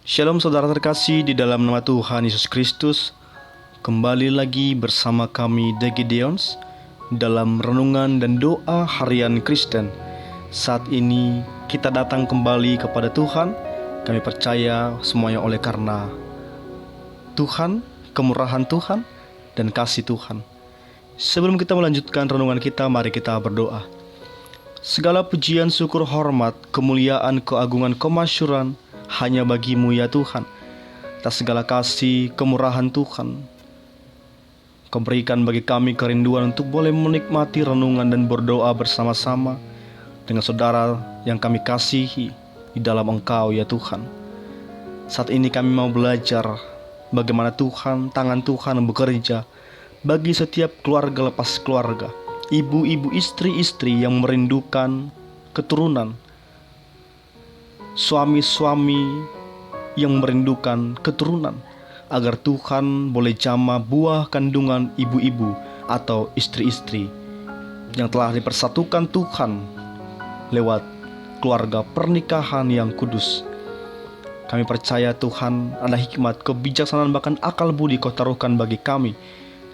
Shalom saudara terkasih di dalam nama Tuhan Yesus Kristus. Kembali lagi bersama kami The Gideons dalam renungan dan doa harian Kristen. Saat ini kita datang kembali kepada Tuhan. Kami percaya semuanya oleh karena Tuhan, kemurahan Tuhan, dan kasih Tuhan. Sebelum kita melanjutkan renungan kita, mari kita berdoa. Segala pujian, syukur, hormat, kemuliaan, keagungan, kemasyuran hanya bagimu ya Tuhan. Atas segala kasih, kemurahan Tuhan, Kau berikan bagi kami kerinduan untuk boleh menikmati renungan dan berdoa bersama-sama dengan saudara yang kami kasihi di dalam Engkau ya Tuhan. Saat ini kami mau belajar bagaimana Tuhan, tangan Tuhan bekerja bagi setiap keluarga lepas keluarga, ibu-ibu, istri-istri yang merindukan keturunan, suami-suami yang merindukan keturunan, agar Tuhan boleh jamah buah kandungan ibu-ibu atau istri-istri yang telah dipersatukan Tuhan lewat keluarga pernikahan yang kudus. Kami percaya Tuhan ada hikmat, kebijaksanaan, bahkan akal budi Kau taruhkan bagi kami,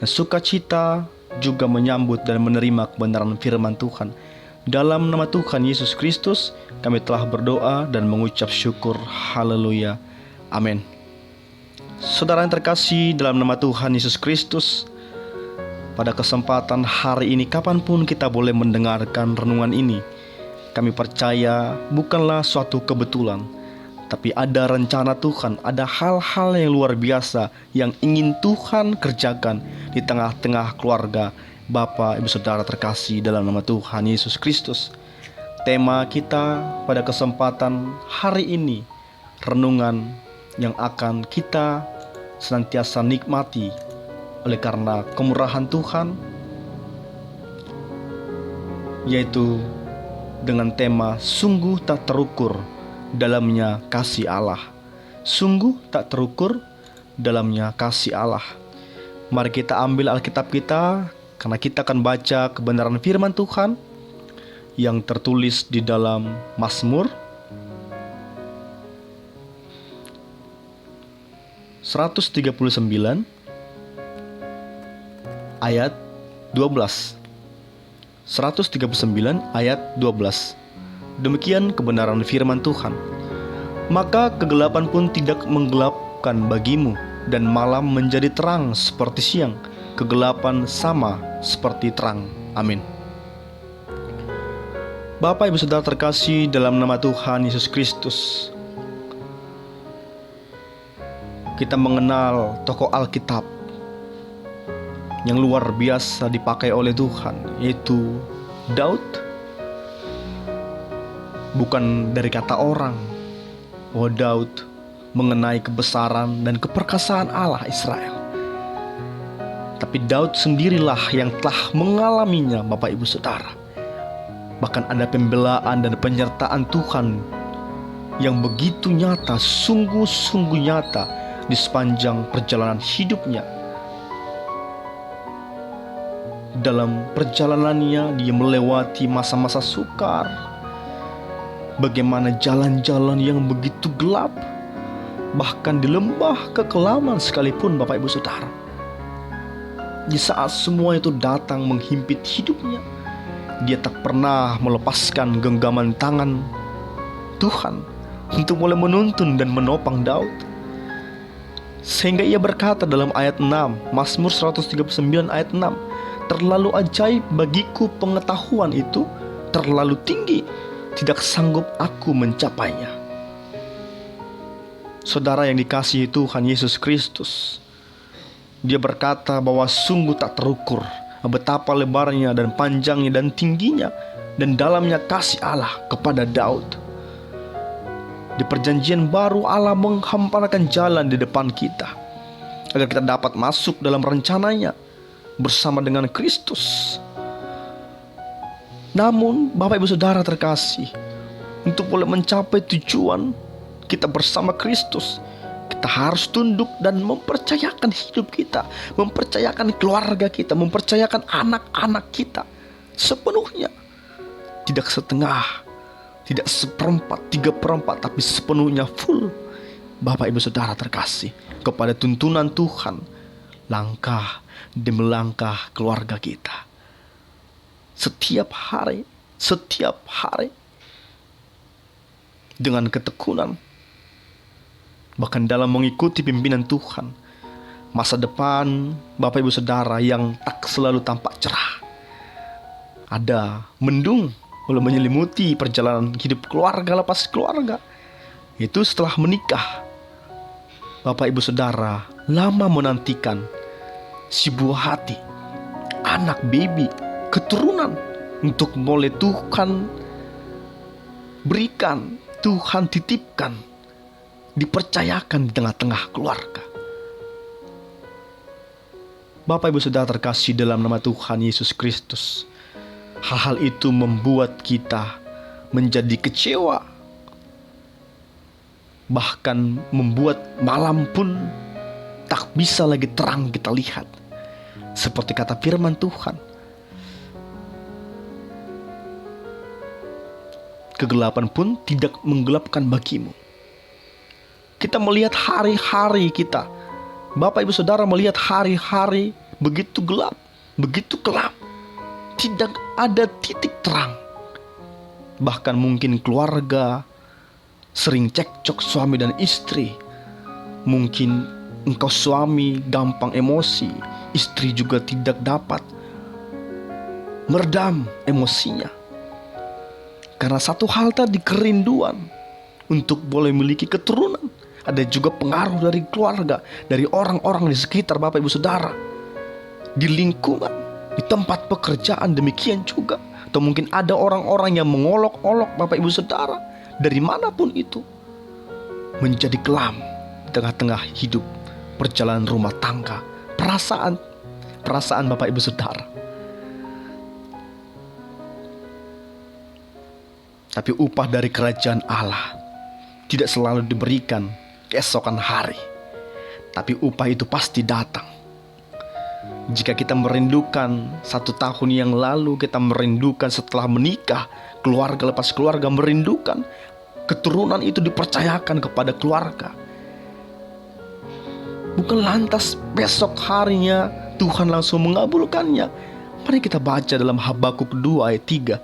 dan sukacita juga menyambut dan menerima kebenaran firman Tuhan. Dalam nama Tuhan Yesus Kristus kami telah berdoa dan mengucap syukur. Haleluya. Amin. Saudara yang terkasih dalam nama Tuhan Yesus Kristus, pada kesempatan hari ini, kapanpun kita boleh mendengarkan renungan ini, kami percaya bukanlah suatu kebetulan, tapi ada rencana Tuhan, ada hal-hal yang luar biasa yang ingin Tuhan kerjakan di tengah-tengah keluarga Bapak, Ibu, Saudara terkasih dalam nama Tuhan Yesus Kristus. Tema kita pada kesempatan hari ini, renungan yang akan kita senantiasa nikmati oleh karena kemurahan Tuhan, yaitu dengan tema sungguh tak terukur dalamnya kasih Allah. Sungguh tak terukur dalamnya kasih Allah. Mari kita ambil Alkitab kita, karena kita akan baca kebenaran firman Tuhan yang tertulis di dalam Mazmur 139 ayat 12. 139 ayat 12. Demikian kebenaran firman Tuhan. Maka kegelapan pun tidak menggelapkan bagimu, dan malam menjadi terang seperti siang, kegelapan sama seperti terang. Amin. Bapak, Ibu, Saudara terkasih dalam nama Tuhan Yesus Kristus, kita mengenal tokoh Alkitab yang luar biasa dipakai oleh Tuhan, yaitu Daud. Bukan dari kata orang bahwa Daud mengenai kebesaran dan keperkasaan Allah Israel, tapi Daud sendirilah yang telah mengalaminya, Bapak, Ibu, Saudara. Bahkan ada pembelaan dan penyertaan Tuhan yang begitu nyata, sungguh-sungguh nyata di sepanjang perjalanan hidupnya. Dalam perjalanannya dia melewati masa-masa sukar, bagaimana jalan-jalan yang begitu gelap, bahkan di lembah kekelaman sekalipun, Bapak, Ibu, Saudara. Di saat semua itu datang menghimpit hidupnya, dia tak pernah melepaskan genggaman tangan Tuhan untuk mulai menuntun dan menopang Daud. Sehingga ia berkata dalam ayat 6, Mazmur 139 ayat 6, terlalu ajaib bagiku pengetahuan itu, terlalu tinggi, tidak sanggup aku mencapainya. Saudara yang dikasihi Tuhan Yesus Kristus, dia berkata bahwa sungguh tak terukur betapa lebarnya dan panjangnya dan tingginya dan dalamnya kasih Allah kepada Daud. Di perjanjian baru Allah menghamparkan jalan di depan kita agar kita dapat masuk dalam rencananya bersama dengan Kristus. Namun Bapak, Ibu, Saudara terkasih, untuk boleh mencapai tujuan kita bersama Kristus, kita harus tunduk dan mempercayakan hidup kita, mempercayakan keluarga kita, mempercayakan anak-anak kita sepenuhnya. Tidak setengah, tidak seperempat, 3/4, tapi sepenuhnya full Bapak Ibu Saudara terkasih, kepada tuntunan Tuhan, langkah demi langkah keluarga kita. Setiap hari, dengan ketekunan, bahkan dalam mengikuti pimpinan Tuhan, masa depan Bapak Ibu Saudara yang tak selalu tampak cerah. Ada mendung mulai menyelimuti perjalanan hidup keluarga lepas keluarga. Itu setelah menikah, Bapak Ibu Saudara lama menantikan si buah hati, anak, baby, keturunan untuk boleh Tuhan berikan, Tuhan titipkan, dipercayakan di tengah-tengah keluarga. Bapak Ibu Saudara terkasih dalam nama Tuhan Yesus Kristus, hal-hal itu membuat kita menjadi kecewa, bahkan membuat malam pun tak bisa lagi terang kita lihat. Seperti kata firman Tuhan, kegelapan pun tidak menggelapkan bagimu. Kita melihat hari-hari kita, Bapak Ibu Saudara melihat hari-hari begitu gelap, begitu kelam. Tidak ada titik terang. Bahkan mungkin keluarga sering cekcok suami dan istri. Mungkin engkau suami gampang emosi, istri juga tidak dapat meredam emosinya. Karena satu hal tadi, kerinduan untuk boleh memiliki keturunan. Ada juga pengaruh dari keluarga, dari orang-orang di sekitar Bapak Ibu Saudara, di lingkungan, di tempat pekerjaan demikian juga. Atau mungkin ada orang-orang yang mengolok-olok Bapak Ibu Saudara, dari manapun itu, menjadi kelam di tengah-tengah hidup, perjalanan rumah tangga, perasaan Bapak Ibu Saudara. Tapi upah dari kerajaan Allah tidak selalu diberikan keesokan hari, tapi upah itu pasti datang. Jika kita merindukan 1 tahun yang lalu, kita merindukan setelah menikah, keluarga lepas keluarga, merindukan keturunan itu dipercayakan kepada keluarga. Bukan lantas besok harinya Tuhan langsung mengabulkannya. Mari kita baca dalam Habakuk 2 ayat 3.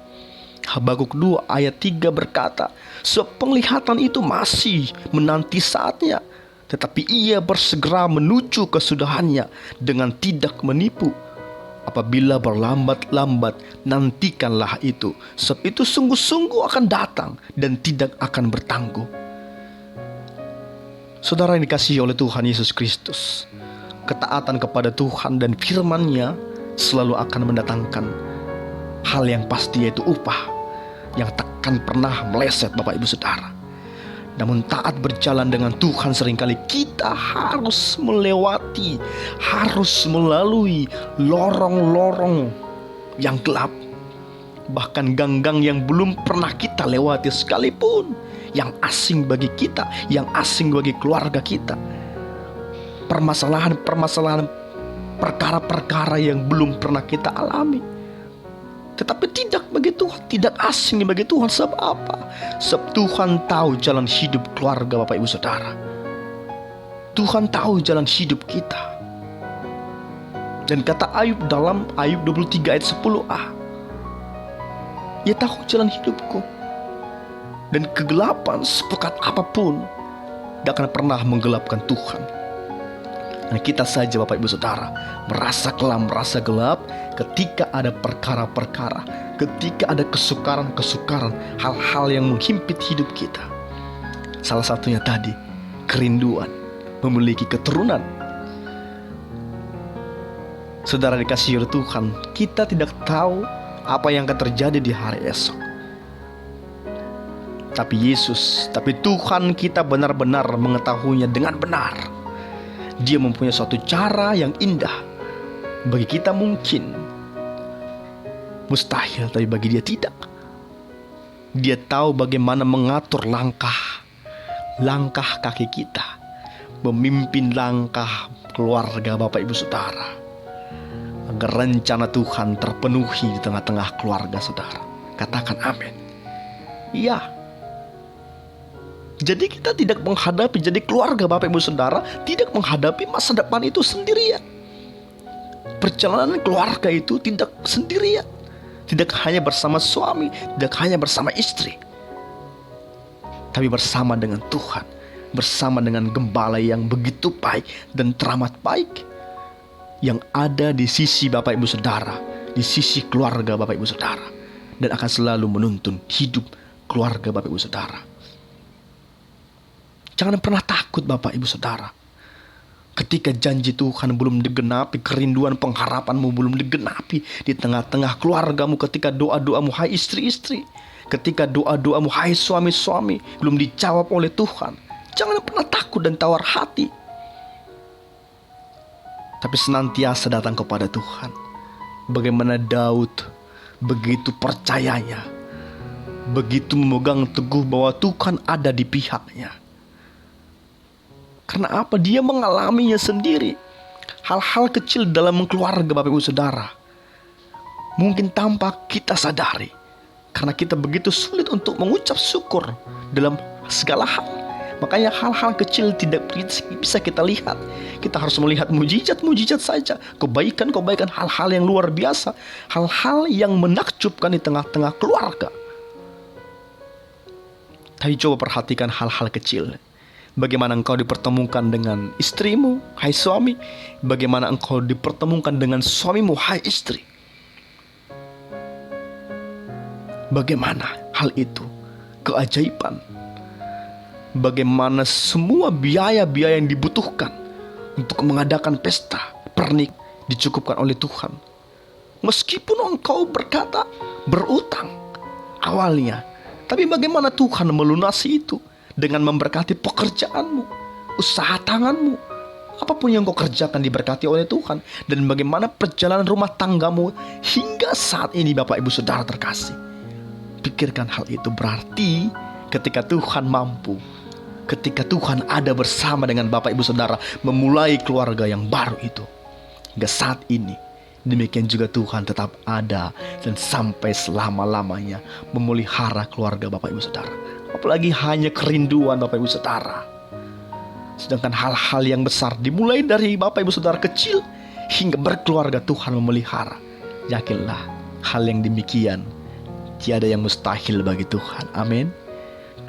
Habakuk 2 ayat 3 berkata, sebab penglihatan itu masih menanti saatnya, tetapi ia bersegera menuju kesudahannya dengan tidak menipu. Apabila berlambat-lambat, nantikanlah itu, sebab itu sungguh-sungguh akan datang dan tidak akan bertangguh. Saudara yang dikasihi oleh Tuhan Yesus Kristus, ketaatan kepada Tuhan dan firman-Nya selalu akan mendatangkan hal yang pasti, yaitu upah yang takkan pernah meleset Bapak Ibu Saudara. Namun taat berjalan dengan Tuhan, seringkali kita harus melewati, harus melalui lorong-lorong yang gelap, bahkan gang-gang yang belum pernah kita lewati sekalipun, yang asing bagi kita, yang asing bagi keluarga kita. Permasalahan, perkara-perkara yang belum pernah kita alami, tetapi tidak bagi Tuhan, tidak asing bagi Tuhan. Sebab apa? Sebab Tuhan tahu jalan hidup keluarga Bapak Ibu Saudara. Tuhan tahu jalan hidup kita. Dan kata Ayub dalam Ayub 23 ayat 10a, ia tahu jalan hidupku, dan kegelapan sepekat apapun tidak akan pernah menggelapkan Tuhan. Dan kita saja Bapak Ibu Saudara merasa kelam, merasa gelap ketika ada perkara-perkara, ketika ada kesukaran-kesukaran, hal-hal yang menghimpit hidup kita. Salah satunya tadi, kerinduan memiliki keturunan. Saudara dikasihi oleh Tuhan, kita tidak tahu apa yang akan terjadi di hari esok. Tapi Tuhan kita benar-benar mengetahuinya dengan benar. Dia mempunyai suatu cara yang indah. Bagi kita mungkin mustahil, tapi bagi Dia tidak. Dia tahu bagaimana mengatur langkah kaki kita, memimpin langkah keluarga Bapak Ibu Saudara, agar rencana Tuhan terpenuhi di tengah-tengah keluarga saudara. Katakan amin. Iya, Jadi kita tidak menghadapi, jadi keluarga Bapak Ibu Saudara tidak menghadapi masa depan itu sendirian. Perjalanan keluarga itu tidak sendirian. Tidak hanya bersama suami, tidak hanya bersama istri, tapi bersama dengan Tuhan, bersama dengan gembala yang begitu baik dan teramat baik, yang ada di sisi Bapak Ibu Saudara, di sisi keluarga Bapak Ibu Saudara, dan akan selalu menuntun hidup keluarga Bapak Ibu Saudara. Jangan pernah takut Bapak Ibu Saudara. Ketika janji Tuhan belum digenapi, kerinduan pengharapanmu belum digenapi di tengah-tengah keluargamu, ketika doa-doamu hai istri-istri, ketika doa-doamu hai suami-suami belum dijawab oleh Tuhan, jangan pernah takut dan tawar hati, tapi senantiasa datang kepada Tuhan. Bagaimana Daud begitu percayanya, begitu memegang teguh bahwa Tuhan ada di pihaknya. Karena apa? Dia mengalaminya sendiri. Hal-hal kecil dalam keluarga Bapak Ibu Saudara mungkin tanpa kita sadari, karena kita begitu sulit untuk mengucap syukur dalam segala hal. Makanya hal-hal kecil tidak bisa kita lihat. Kita harus melihat mujizat-mujizat saja, kebaikan-kebaikan, hal-hal yang luar biasa, hal-hal yang menakjubkan di tengah-tengah keluarga. Tapi coba perhatikan hal-hal kecil. Bagaimana engkau dipertemukan dengan istrimu, hai suami. Bagaimana engkau dipertemukan dengan suamimu, hai istri. Bagaimana hal itu keajaiban. Bagaimana semua biaya-biaya yang dibutuhkan untuk mengadakan pesta pernik dicukupkan oleh Tuhan. Meskipun engkau berkata berutang awalnya, tapi bagaimana Tuhan melunasi itu dengan memberkati pekerjaanmu, usaha tanganmu, apapun yang kau kerjakan diberkati oleh Tuhan. Dan bagaimana perjalanan rumah tanggamu hingga saat ini Bapak Ibu Saudara terkasih. Pikirkan hal itu. Berarti ketika Tuhan mampu, ketika Tuhan ada bersama dengan Bapak Ibu Saudara memulai keluarga yang baru itu, hingga saat ini, demikian juga Tuhan tetap ada dan sampai selama-lamanya memelihara keluarga Bapak Ibu Saudara. Apalagi hanya kerinduan Bapak Ibu Saudara. Sedangkan hal-hal yang besar dimulai dari Bapak Ibu Saudara kecil hingga berkeluarga, Tuhan memelihara. Yakinlah hal yang demikian tiada yang mustahil bagi Tuhan. Amin.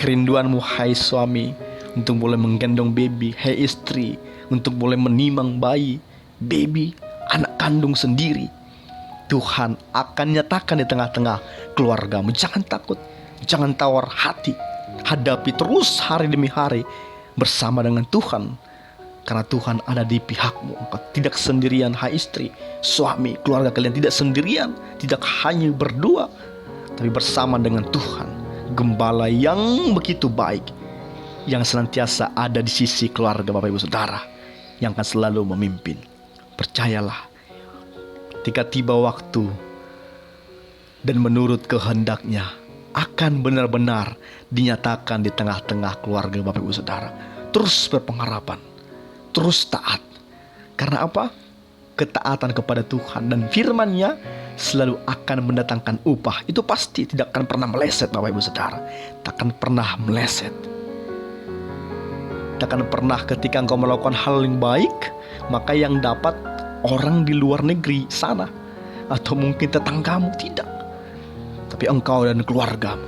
Kerinduanmu hai suami untuk boleh menggendong baby, hai istri untuk boleh menimang bayi, baby, anak kandung sendiri, Tuhan akan nyatakan di tengah-tengah keluargamu. Jangan takut, jangan tawar hati. Hadapi terus hari demi hari bersama dengan Tuhan, karena Tuhan ada di pihakmu. Engkau tidak sendirian hai istri, suami, keluarga kalian tidak sendirian, tidak hanya berdua, tapi bersama dengan Tuhan, gembala yang begitu baik, yang senantiasa ada di sisi keluarga Bapak Ibu Saudara, yang akan selalu memimpin. Percayalah, ketika tiba waktu dan menurut kehendaknya, akan benar-benar dinyatakan di tengah-tengah keluarga Bapak Ibu Saudara. Terus berpengharapan, terus taat. Karena apa? Ketaatan kepada Tuhan dan firman-Nya selalu akan mendatangkan upah. Itu pasti tidak akan pernah meleset Bapak Ibu Saudara. Tak akan pernah meleset. Tak akan pernah ketika engkau melakukan hal yang baik, maka yang dapat orang di luar negeri sana, atau mungkin tetanggamu, tidak, tapi engkau dan keluargamu.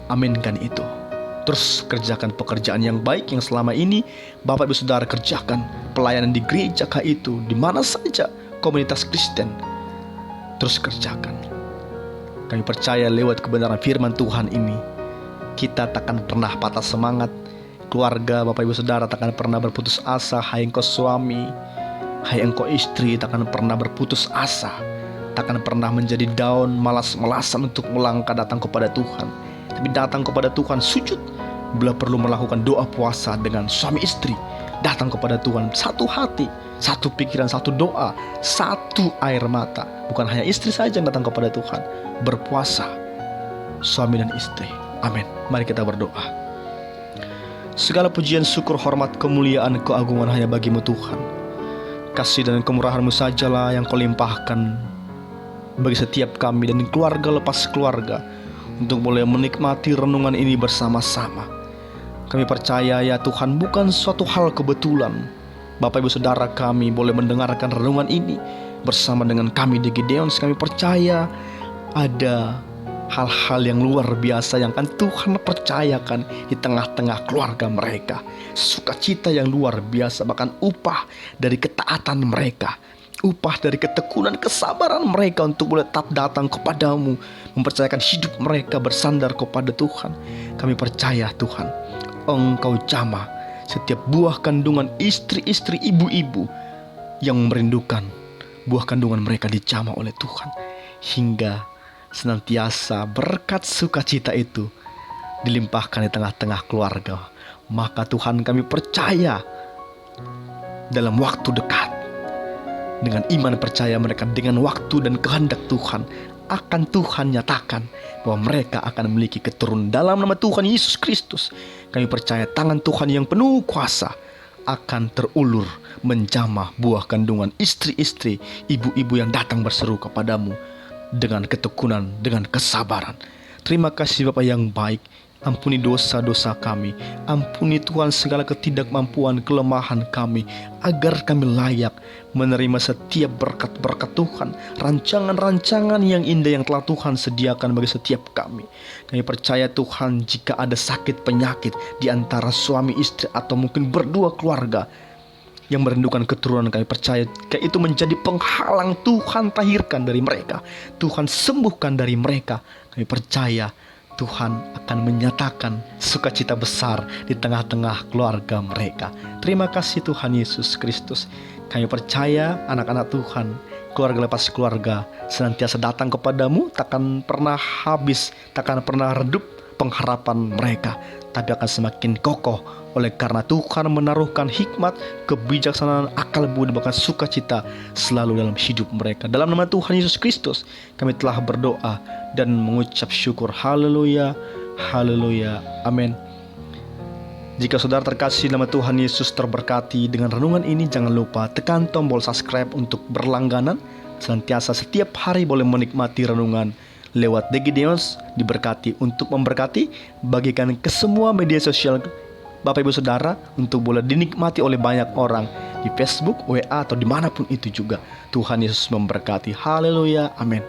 Aminkan itu. Terus kerjakan pekerjaan yang baik yang selama ini Bapak Ibu Saudara kerjakan. Pelayanan di gereja kah itu, di mana saja komunitas Kristen, terus kerjakan. Kami percaya lewat kebenaran firman Tuhan ini, kita takkan pernah patah semangat. Keluarga Bapak Ibu Saudara takkan pernah berputus asa. Hai engkau suami, hai engkau istri, takkan pernah berputus asa, takkan pernah menjadi down, malas-malasan untuk melangkah datang kepada Tuhan. Tapi datang kepada Tuhan, sujud. Bila perlu melakukan doa puasa dengan suami istri, datang kepada Tuhan, satu hati, satu pikiran, satu doa, satu air mata. Bukan hanya istri saja yang datang kepada Tuhan, berpuasa suami dan istri. Amin. Mari kita berdoa. Segala pujian, syukur, hormat, kemuliaan, keagungan hanya bagimu Tuhan. Kasih dan kemurahan-Mu sajalah yang Kau limpahkan bagi setiap kami dan keluarga lepas keluarga, untuk boleh menikmati renungan ini bersama-sama. Kami percaya ya Tuhan, bukan suatu hal kebetulan Bapak Ibu Saudara kami boleh mendengarkan renungan ini bersama dengan kami di Gideons. Kami percaya ada hal-hal yang luar biasa yang akan Tuhan percayakan di tengah-tengah keluarga mereka. Sukacita yang luar biasa, bahkan upah dari ketaatan mereka, upah dari ketekunan kesabaran mereka untuk boleh tetap datang kepadamu, mempercayakan hidup mereka bersandar kepada Tuhan. Kami percaya Tuhan, Engkau jamah setiap buah kandungan istri-istri, ibu-ibu yang merindukan buah kandungan mereka dijamah oleh Tuhan, hingga senantiasa berkat sukacita itu dilimpahkan di tengah-tengah keluarga. Maka Tuhan, kami percaya dalam waktu dekat, dengan iman percaya mereka dengan waktu dan kehendak Tuhan, akan Tuhan nyatakan bahwa mereka akan memiliki keturunan dalam nama Tuhan Yesus Kristus. Kami percaya tangan Tuhan yang penuh kuasa akan terulur menjamah buah kandungan istri-istri, ibu-ibu yang datang berseru kepadamu dengan ketekunan, dengan kesabaran. Terima kasih Bapa yang baik. Ampuni dosa-dosa kami, ampuni Tuhan segala ketidakmampuan, kelemahan kami, agar kami layak menerima setiap berkat-berkat Tuhan, rancangan-rancangan yang indah yang telah Tuhan sediakan bagi setiap kami. Kami percaya Tuhan, jika ada sakit penyakit di antara suami istri atau mungkin berdua keluarga yang merindukan keturunan, kami percaya itu menjadi penghalang, Tuhan tahirkan dari mereka, Tuhan sembuhkan dari mereka. Kami percaya Tuhan akan menyatakan sukacita besar di tengah-tengah keluarga mereka. Terima kasih Tuhan Yesus Kristus. Kami percaya anak-anak Tuhan, keluarga lepas keluarga, senantiasa datang kepadamu, takkan pernah habis, takkan pernah redup pengharapan mereka, tapi akan semakin kokoh oleh karena Tuhan menaruhkan hikmat, kebijaksanaan, akal budi, bahkan sukacita selalu dalam hidup mereka. Dalam nama Tuhan Yesus Kristus kami telah berdoa dan mengucap syukur. Haleluya, haleluya, amin. Jika saudara terkasih nama Tuhan Yesus terberkati dengan renungan ini, jangan lupa tekan tombol subscribe untuk berlangganan, senantiasa setiap hari boleh menikmati renungan lewat The Gideons. Diberkati untuk memberkati, bagikan ke semua media sosial Bapak Ibu Saudara untuk boleh dinikmati oleh banyak orang di Facebook, WA, atau dimanapun itu juga. Tuhan Yesus memberkati. Haleluya, amin.